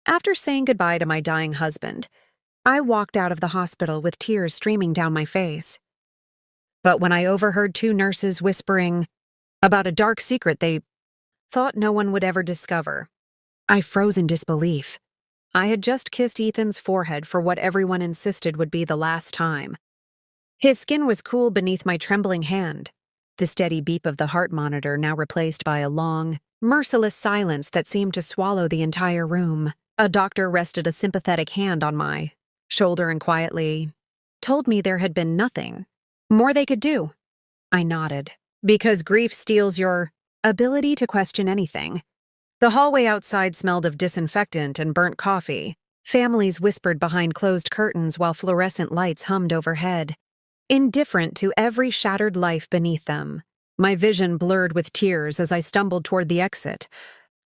After saying goodbye to my dying husband, I walked out of the hospital with tears streaming down my face. But when I overheard two nurses whispering about a dark secret they thought no one would ever discover, I froze in disbelief. I had just kissed Ethan's forehead for what everyone insisted would be the last time. His skin was cool beneath my trembling hand, the steady beep of the heart monitor now replaced by a long, merciless silence that seemed to swallow the entire room. A doctor rested a sympathetic hand on my shoulder and quietly told me there had been nothing more they could do. I nodded, because grief steals your ability to question anything. The hallway outside smelled of disinfectant and burnt coffee. Families whispered behind closed curtains while fluorescent lights hummed overhead, indifferent to every shattered life beneath them. My vision blurred with tears as I stumbled toward the exit,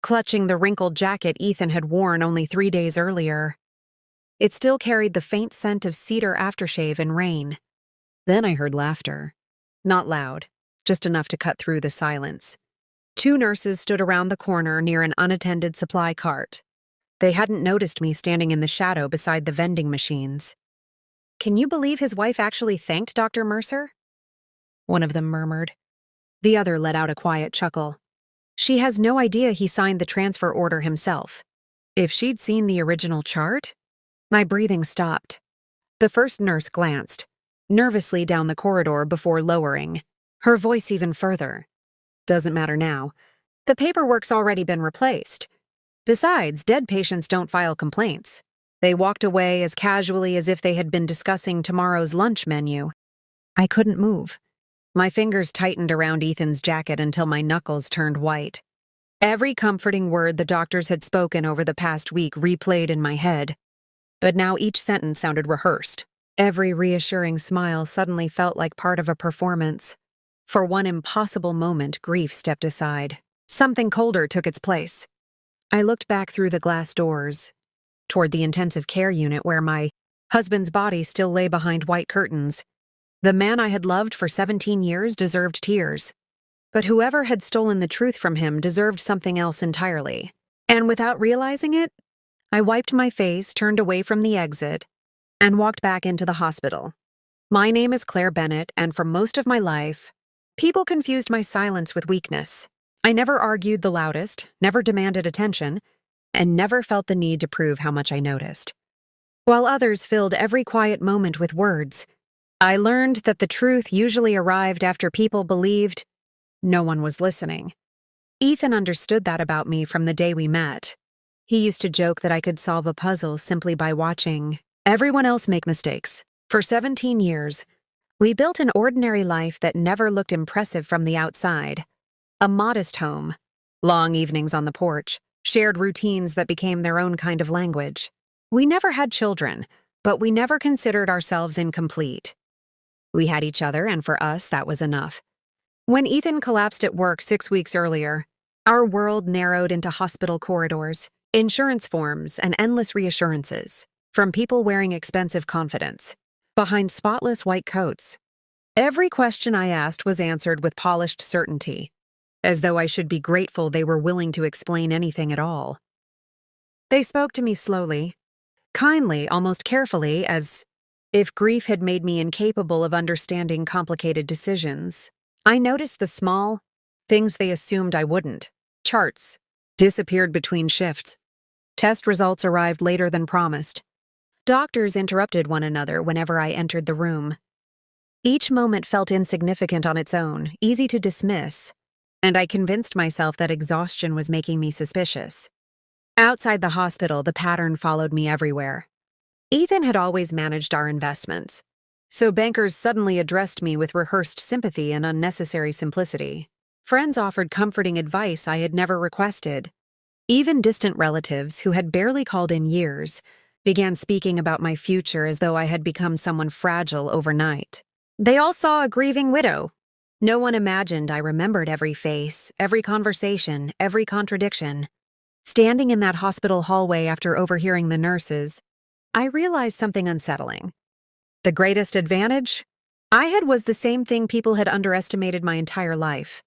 clutching the wrinkled jacket Ethan had worn only 3 days earlier. It still carried the faint scent of cedar aftershave and rain. Then I heard laughter. Not loud, just enough to cut through the silence. 2 nurses stood around the corner near an unattended supply cart. They hadn't noticed me standing in the shadow beside the vending machines. "Can you believe his wife actually thanked Dr. Mercer?" one of them murmured. The other let out a quiet chuckle. She has no idea he signed the transfer order himself. If she'd seen the original chart, my breathing stopped. The first nurse glanced nervously down the corridor before lowering, her voice even further. "Doesn't matter now. The paperwork's already been replaced. Besides, dead patients don't file complaints." They walked away as casually as if they had been discussing tomorrow's lunch menu. I couldn't move. My fingers tightened around Ethan's jacket until my knuckles turned white. Every comforting word the doctors had spoken over the past week replayed in my head, but now each sentence sounded rehearsed. Every reassuring smile suddenly felt like part of a performance. For one impossible moment, grief stepped aside. Something colder took its place. I looked back through the glass doors, toward the intensive care unit where my husband's body still lay behind white curtains. The man I had loved for 17 years deserved tears, but whoever had stolen the truth from him deserved something else entirely. And without realizing it, I wiped my face, turned away from the exit, and walked back into the hospital. My name is Claire Bennett, and for most of my life, people confused my silence with weakness. I never argued the loudest, never demanded attention, and never felt the need to prove how much I noticed. While others filled every quiet moment with words, I learned that the truth usually arrived after people believed no one was listening. Ethan understood that about me from the day we met. He used to joke that I could solve a puzzle simply by watching everyone else make mistakes. For 17 years, we built an ordinary life that never looked impressive from the outside. A modest home, long evenings on the porch, shared routines that became their own kind of language. We never had children, but we never considered ourselves incomplete. We had each other, and for us, that was enough. When Ethan collapsed at work 6 weeks earlier, our world narrowed into hospital corridors, insurance forms, and endless reassurances, from people wearing expensive confidence, behind spotless white coats. Every question I asked was answered with polished certainty, as though I should be grateful they were willing to explain anything at all. They spoke to me slowly, kindly, almost carefully, as if grief had made me incapable of understanding complicated decisions. I noticed the small things they assumed I wouldn't. Charts disappeared between shifts. Test results arrived later than promised. Doctors interrupted one another whenever I entered the room. Each moment felt insignificant on its own, easy to dismiss, and I convinced myself that exhaustion was making me suspicious. Outside the hospital, the pattern followed me everywhere. Ethan had always managed our investments, so bankers suddenly addressed me with rehearsed sympathy and unnecessary simplicity. Friends offered comforting advice I had never requested. Even distant relatives, who had barely called in years, began speaking about my future as though I had become someone fragile overnight. They all saw a grieving widow. No one imagined I remembered every face, every conversation, every contradiction. Standing in that hospital hallway after overhearing the nurses, I realized something unsettling. The greatest advantage I had was the same thing people had underestimated my entire life.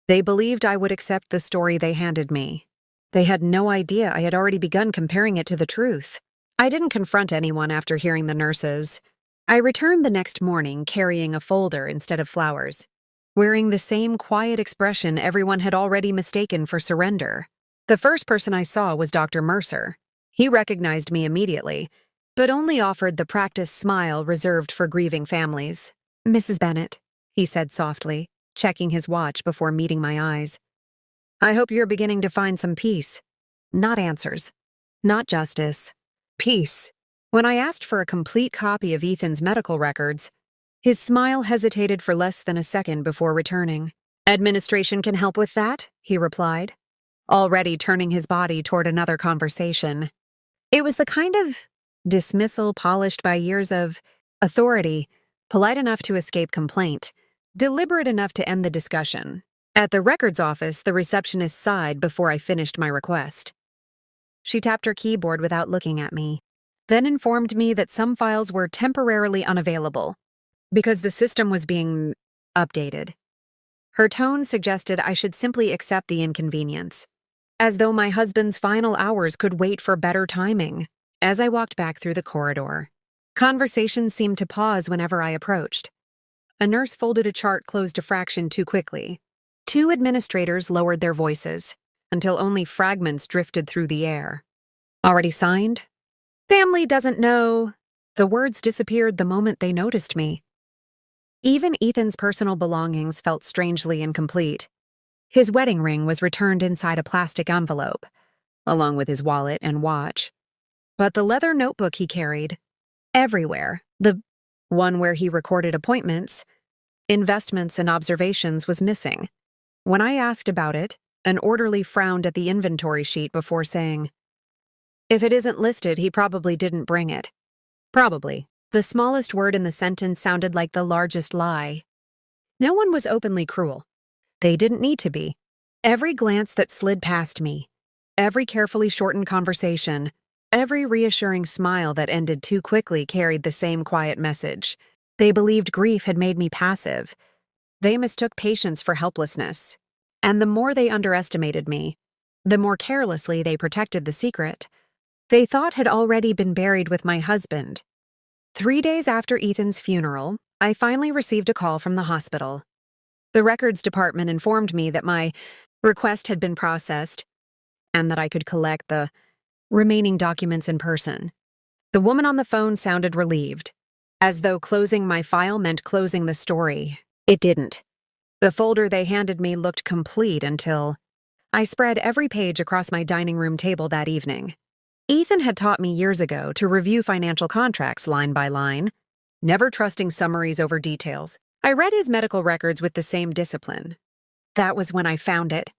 They believed I would accept the story they handed me. They had no idea I had already begun comparing it to the truth. I didn't confront anyone after hearing the nurses. I returned the next morning carrying a folder instead of flowers, wearing the same quiet expression everyone had already mistaken for surrender. The first person I saw was Dr. Mercer. He recognized me immediately, but only offered the practiced smile reserved for grieving families. "Mrs. Bennet," he said softly, checking his watch before meeting my eyes. "I hope you're beginning to find some peace. Not answers. Not justice. Peace." When I asked for a complete copy of Ethan's medical records, his smile hesitated for less than a second before returning. "Administration can help with that," he replied, already turning his body toward another conversation. It was the kind of dismissal polished by years of authority, polite enough to escape complaint, deliberate enough to end the discussion. At the records office, the receptionist sighed before I finished my request. She tapped her keyboard without looking at me, then informed me that some files were temporarily unavailable because the system was being updated. Her tone suggested I should simply accept the inconvenience, as though my husband's final hours could wait for better timing. As I walked back through the corridor, conversations seemed to pause whenever I approached. A nurse folded a chart closed a fraction too quickly. 2 administrators lowered their voices, until only fragments drifted through the air. "Already signed?" "Family doesn't know." The words disappeared the moment they noticed me. Even Ethan's personal belongings felt strangely incomplete. His wedding ring was returned inside a plastic envelope, along with his wallet and watch. But the leather notebook he carried, everywhere, the one where he recorded appointments, investments, and observations, was missing. When I asked about it, an orderly frowned at the inventory sheet before saying, "If it isn't listed, he probably didn't bring it." Probably. The smallest word in the sentence sounded like the largest lie. No one was openly cruel. They didn't need to be. Every glance that slid past me, every carefully shortened conversation, every reassuring smile that ended too quickly carried the same quiet message. They believed grief had made me passive. They mistook patience for helplessness. And the more they underestimated me, the more carelessly they protected the secret they thought had already been buried with my husband. 3 days after Ethan's funeral, I finally received a call from the hospital. The records department informed me that my request had been processed and that I could collect the remaining documents in person. The woman on the phone sounded relieved, as though closing my file meant closing the story. It didn't. The folder they handed me looked complete until I spread every page across my dining room table that evening. Ethan had taught me years ago to review financial contracts line by line, never trusting summaries over details. I read his medical records with the same discipline. That was when I found it.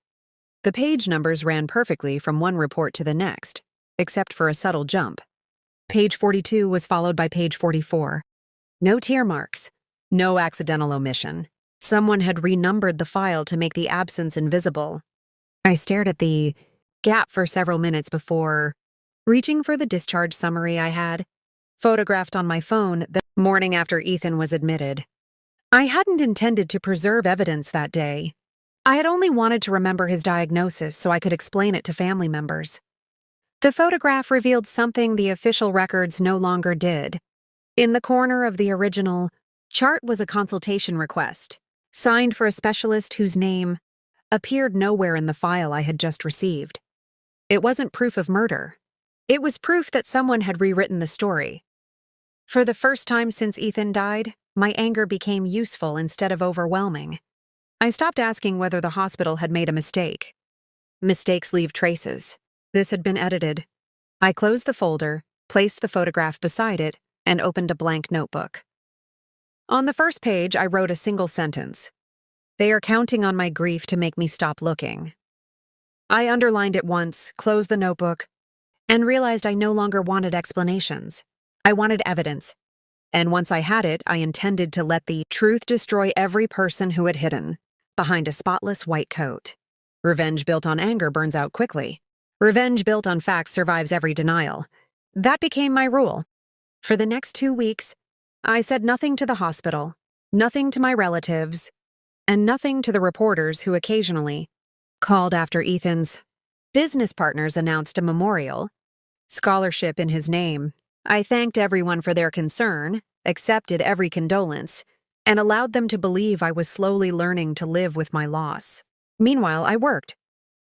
The page numbers ran perfectly from one report to the next, except for a subtle jump. Page 42 was followed by page 44. No tear marks, no accidental omission. Someone had renumbered the file to make the absence invisible. I stared at the gap for several minutes before reaching for the discharge summary I had photographed on my phone the morning after Ethan was admitted. I hadn't intended to preserve evidence that day. I had only wanted to remember his diagnosis so I could explain it to family members. The photograph revealed something the official records no longer did. In the corner of the original chart was a consultation request, signed for a specialist whose name appeared nowhere in the file I had just received. It wasn't proof of murder. It was proof that someone had rewritten the story. For the first time since Ethan died, my anger became useful instead of overwhelming. I stopped asking whether the hospital had made a mistake. Mistakes leave traces. This had been edited. I closed the folder, placed the photograph beside it, and opened a blank notebook. On the first page, I wrote a single sentence. "They are counting on my grief to make me stop looking." I underlined it once, closed the notebook, and realized I no longer wanted explanations. I wanted evidence. And once I had it, I intended to let the truth destroy every person who had hidden behind a spotless white coat. Revenge built on anger burns out quickly. Revenge built on facts survives every denial. That became my rule. For the next 2 weeks, I said nothing to the hospital, nothing to my relatives, and nothing to the reporters who occasionally called after Ethan's business partners announced a memorial, scholarship in his name. I thanked everyone for their concern, accepted every condolence, and allowed them to believe I was slowly learning to live with my loss. Meanwhile, I worked.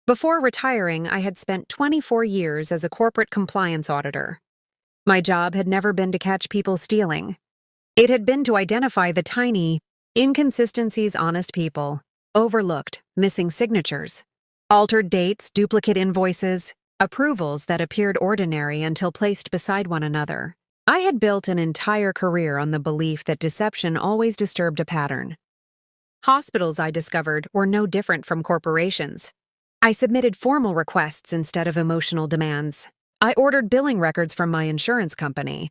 Before retiring, I had spent 24 years as a corporate compliance auditor. My job had never been to catch people stealing. It had been to identify the tiny inconsistencies honest people overlooked, missing signatures, altered dates, duplicate invoices, approvals that appeared ordinary until placed beside one another. I had built an entire career on the belief that deception always disturbed a pattern. Hospitals, I discovered, were no different from corporations. I submitted formal requests instead of emotional demands. I ordered billing records from my insurance company,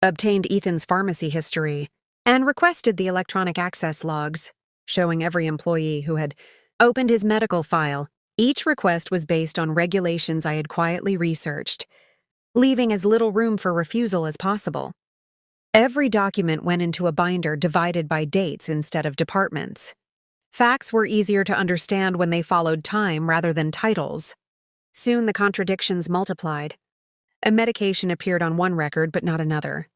obtained Ethan's pharmacy history, and requested the electronic access logs, showing every employee who had opened his medical file. Each request was based on regulations I had quietly researched, leaving as little room for refusal as possible. Every document went into a binder divided by dates instead of departments. Facts were easier to understand when they followed time rather than titles. Soon the contradictions multiplied. A medication appeared on one record but not another.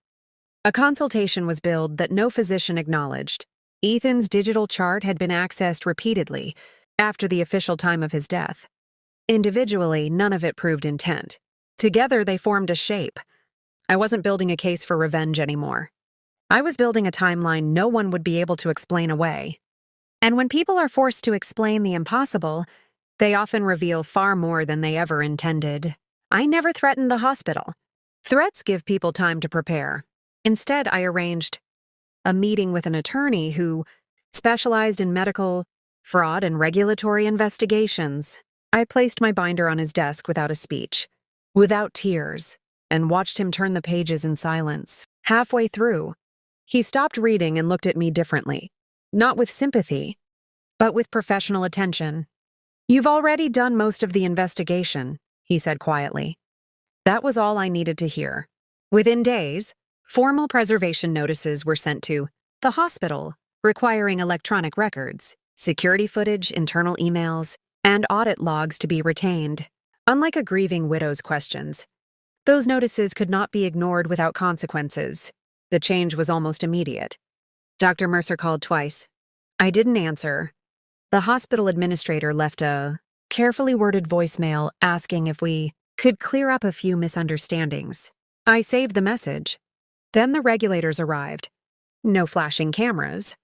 A consultation was billed that no physician acknowledged. Ethan's digital chart had been accessed repeatedly after the official time of his death. Individually, none of it proved intent. Together, they formed a shape. I wasn't building a case for revenge anymore. I was building a timeline no one would be able to explain away. And when people are forced to explain the impossible, they often reveal far more than they ever intended. I never threatened the hospital. Threats give people time to prepare. Instead, I arranged a meeting with an attorney who specialized in medical fraud and regulatory investigations. I placed my binder on his desk without a speech, without tears, and watched him turn the pages in silence. Halfway through, he stopped reading and looked at me differently, not with sympathy, but with professional attention. "You've already done most of the investigation," he said quietly. That was all I needed to hear. Within days, formal preservation notices were sent to the hospital, requiring electronic records, security footage, internal emails, and audit logs to be retained. Unlike a grieving widow's questions, those notices could not be ignored without consequences. The change was almost immediate. Dr. Mercer called twice. I didn't answer. The hospital administrator left a carefully worded voicemail asking if we could clear up a few misunderstandings. I saved the message. Then the regulators arrived. No flashing cameras.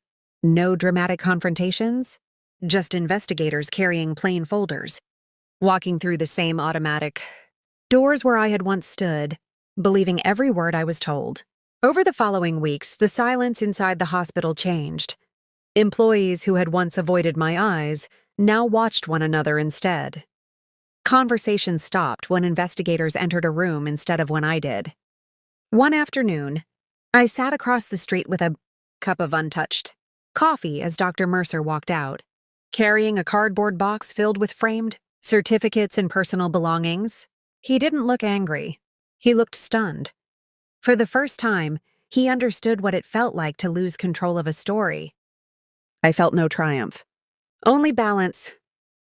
No dramatic confrontations. Just investigators carrying plain folders, walking through the same automatic doors where I had once stood, believing every word I was told. Over the following weeks, the silence inside the hospital changed. Employees who had once avoided my eyes now watched one another instead. Conversations stopped when investigators entered a room instead of when I did. One afternoon, I sat across the street with a cup of untouched coffee as Dr. Mercer walked out, carrying a cardboard box filled with framed certificates and personal belongings. He didn't look angry. He looked stunned. For the first time, he understood what it felt like to lose control of a story. I felt no triumph. Only balance.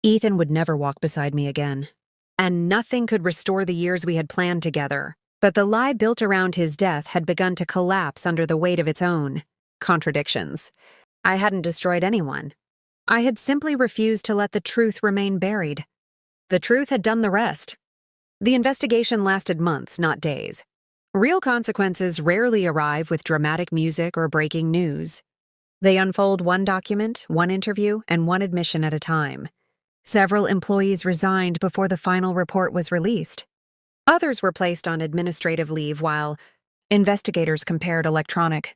Ethan would never walk beside me again. And nothing could restore the years we had planned together. But the lie built around his death had begun to collapse under the weight of its own contradictions. I hadn't destroyed anyone. I had simply refused to let the truth remain buried. The truth had done the rest. The investigation lasted months, not days. Real consequences rarely arrive with dramatic music or breaking news. They unfold one document, one interview, and one admission at a time. Several employees resigned before the final report was released. Others were placed on administrative leave while investigators compared electronic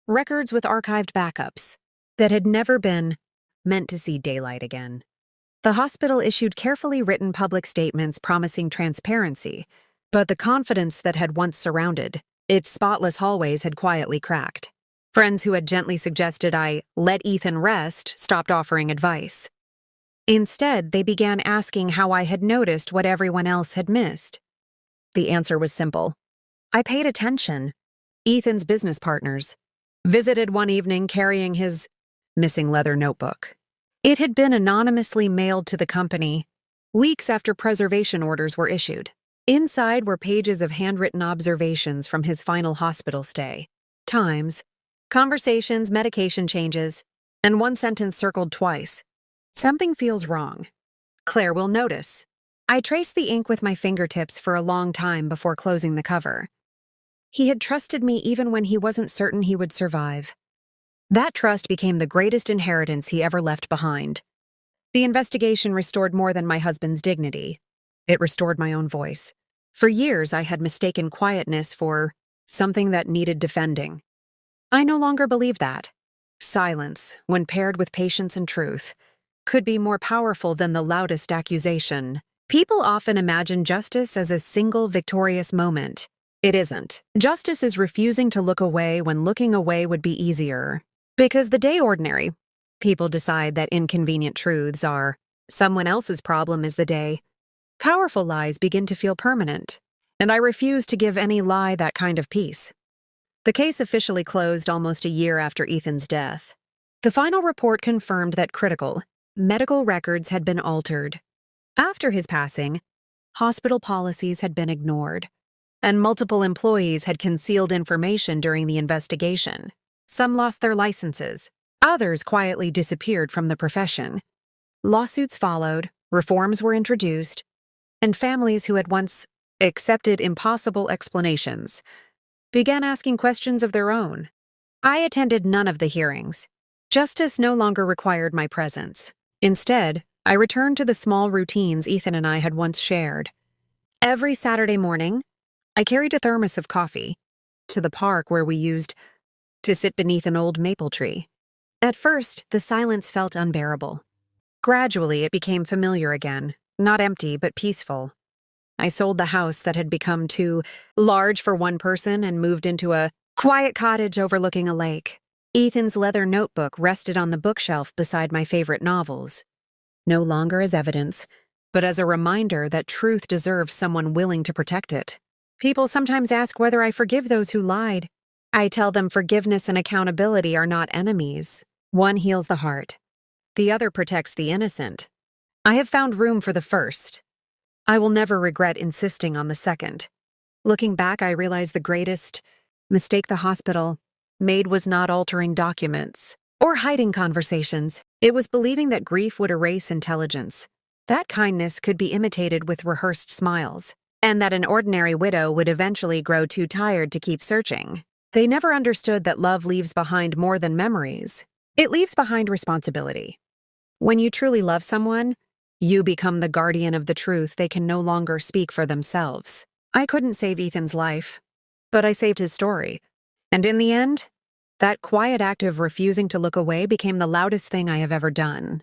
records with archived backups that had never been meant to see daylight again. The hospital issued carefully written public statements promising transparency, but the confidence that had once surrounded its spotless hallways had quietly cracked. Friends who had gently suggested I let Ethan rest stopped offering advice. Instead, they began asking how I had noticed what everyone else had missed. The answer was simple. I paid attention. Ethan's business partners visited one evening carrying his missing leather notebook. It had been anonymously mailed to the company, weeks after preservation orders were issued. Inside were pages of handwritten observations from his final hospital stay. Times, conversations, medication changes, and one sentence circled twice. Something feels wrong. Claire will notice. I traced the ink with my fingertips for a long time before closing the cover. He had trusted me even when he wasn't certain he would survive. That trust became the greatest inheritance he ever left behind. The investigation restored more than my husband's dignity. It restored my own voice. For years, I had mistaken quietness for something that needed defending. I no longer believe that. Silence, when paired with patience and truth, could be more powerful than the loudest accusation. People often imagine justice as a single victorious moment. It isn't. Justice is refusing to look away when looking away would be easier. Because the day ordinary, people decide that inconvenient truths are someone else's problem is the day. Powerful lies begin to feel permanent, and I refuse to give any lie that kind of peace. The case officially closed almost a year after Ethan's death. The final report confirmed that critical medical records had been altered. After his passing, hospital policies had been ignored, and multiple employees had concealed information during the investigation. Some lost their licenses. Others quietly disappeared from the profession. Lawsuits followed, reforms were introduced, and families who had once accepted impossible explanations began asking questions of their own. I attended none of the hearings. Justice no longer required my presence. Instead, I returned to the small routines Ethan and I had once shared. Every Saturday morning, I carried a thermos of coffee to the park where we used to sit beneath an old maple tree. At first, the silence felt unbearable. Gradually, it became familiar again, not empty but peaceful. I sold the house that had become too large for one person and moved into a quiet cottage overlooking a lake. Ethan's leather notebook rested on the bookshelf beside my favorite novels, no longer as evidence, but as a reminder that truth deserves someone willing to protect it. People sometimes ask whether I forgive those who lied. I tell them forgiveness and accountability are not enemies. One heals the heart. The other protects the innocent. I have found room for the first. I will never regret insisting on the second. Looking back, I realize the greatest mistake the hospital made was not altering documents or hiding conversations. It was believing that grief would erase intelligence, that kindness could be imitated with rehearsed smiles, and that an ordinary widow would eventually grow too tired to keep searching. They never understood that love leaves behind more than memories. It leaves behind responsibility. When you truly love someone, you become the guardian of the truth they can no longer speak for themselves. I couldn't save Ethan's life, but I saved his story. And in the end, that quiet act of refusing to look away became the loudest thing I have ever done.